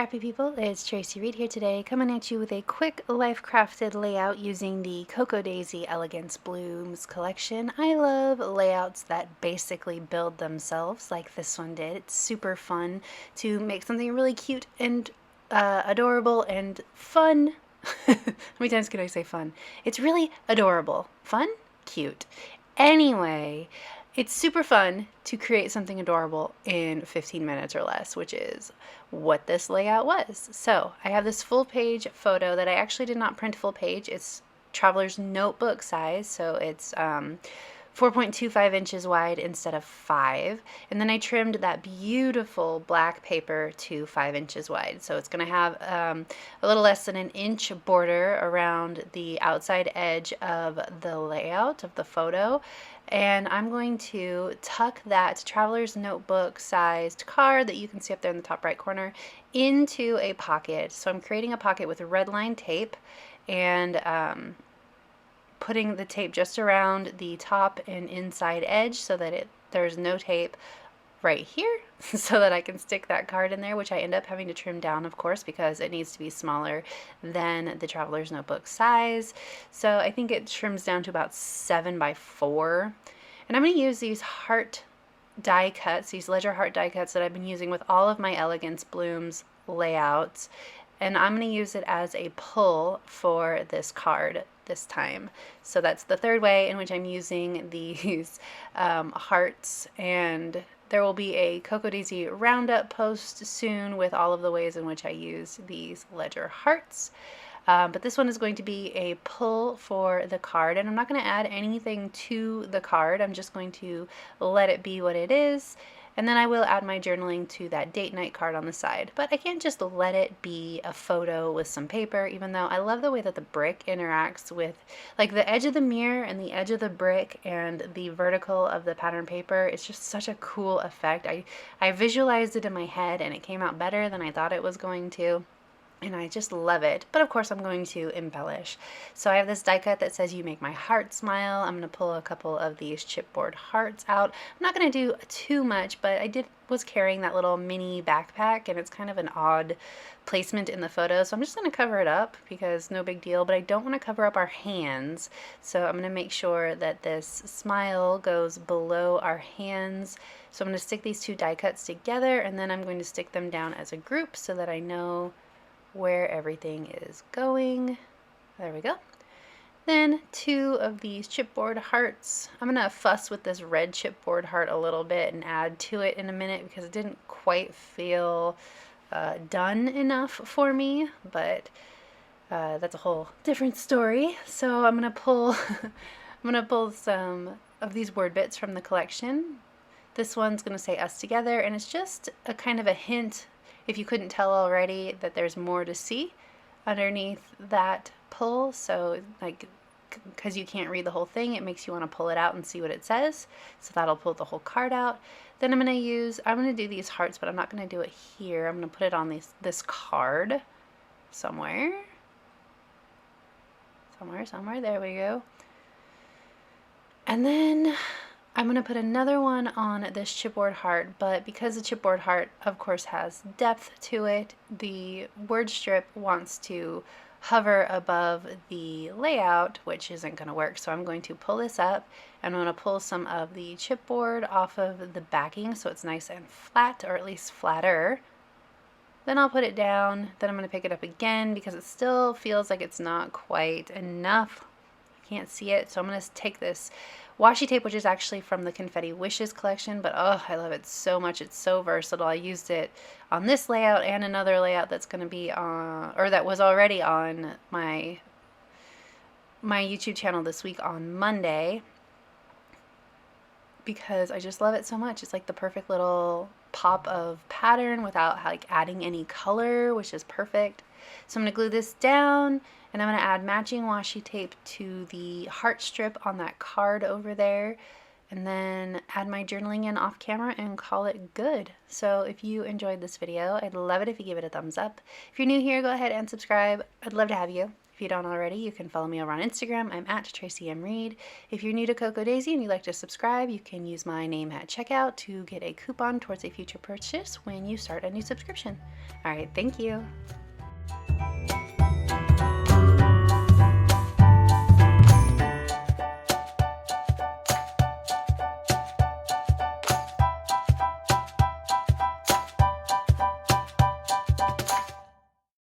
Scrappy people, it's Tracy Reed here today, coming at you with a quick life-crafted layout using the Cocoa Daisy Elegance Blooms collection. I love layouts that basically build themselves like this one did. It's super fun to make something really cute and adorable and fun. How many times can I say fun? It's really adorable. Fun? Cute. Anyway, it's super fun to create something adorable in 15 minutes or less, which is what this layout was. So I have this full page photo that I actually did not print full page. It's traveler's notebook size, so it's 4.25 inches wide instead of 5. And then I trimmed that beautiful black paper to 5 inches wide. So it's going to have a little less than an inch border around the outside edge of the layout of the photo. And I'm going to tuck that traveler's notebook sized card that you can see up there in the top right corner into a pocket. So I'm creating a pocket with red line tape and putting the tape just around the top and inside edge so that there's no tape right here so that I can stick that card in there, which I end up having to trim down, of course, because it needs to be smaller than the traveler's notebook size. So I think it trims down to about 7 by 4. And I'm going to use these heart die cuts, these ledger heart die cuts that I've been using with all of my Elegance Blooms layouts. And I'm going to use it as a pull for this card this time. So that's the third way in which I'm using these hearts, and there will be a Cocoa Daisy roundup post soon with all of the ways in which I use these ledger hearts. But this one is going to be a pull for the card, and I'm not going to add anything to the card. I'm just going to let it be what it is. And then I will add my journaling to that date night card on the side. But I can't just let it be a photo with some paper, even though I love the way that the brick interacts with, like, the edge of the mirror and the edge of the brick and the vertical of the pattern paper. It's just such a cool effect. I visualized it in my head and it came out better than I thought it was going to. And I just love it. But of course I'm going to embellish. So I have this die cut that says "You make my heart smile." I'm going to pull a couple of these chipboard hearts out. I'm not going to do too much, but I was carrying that little mini backpack and it's kind of an odd placement in the photo. So I'm just going to cover it up because no big deal, but I don't want to cover up our hands. So I'm going to make sure that this smile goes below our hands. So I'm going to stick these two die cuts together and then I'm going to stick them down as a group so that I know where everything is going. There we go. Then 2 of these chipboard hearts. I'm going to fuss with this red chipboard heart a little bit and add to it in a minute because it didn't quite feel done enough for me, but that's a whole different story. So I'm going to pull some of these word bits from the collection. This one's going to say "us together," and it's just a kind of a hint, if you couldn't tell already, that there's more to see underneath that pull. So, like, because you can't read the whole thing, it makes you want to pull it out and see what it says. So that'll pull the whole card out. Then I'm going to do these hearts, but I'm not going to do it here. I'm going to put it on this card somewhere. Somewhere. There we go. And then I'm going to put another one on this chipboard heart, but because the chipboard heart, of course, has depth to it, the word strip wants to hover above the layout, which isn't going to work. So I'm going to pull this up, and I'm going to pull some of the chipboard off of the backing so it's nice and flat, or at least flatter. Then I'll put it down. Then I'm going to pick it up again because it still feels like it's not quite enough. I can't see it, so I'm going to take this washi tape, which is actually from the Confetti Wishes collection, but oh, I love it so much. It's so versatile. I used it on this layout and another layout that's going to be on, or that was already on my YouTube channel this week on Monday, because I just love it so much. It's like the perfect little pop of pattern without like adding any color, which is perfect. So I'm going to glue this down, and I'm going to add matching washi tape to the heart strip on that card over there, and then add my journaling in off camera and call it good. So if you enjoyed this video, I'd love it if you give it a thumbs up. If you're new here, go ahead and subscribe. I'd love to have you. If If you don't already, you can follow me over on Instagram. I'm at Tracy M. Reed. If you're new to Cocoa Daisy and you'd like to subscribe, you can use my name at checkout to get a coupon towards a future purchase when you start a new subscription. All right, thank you.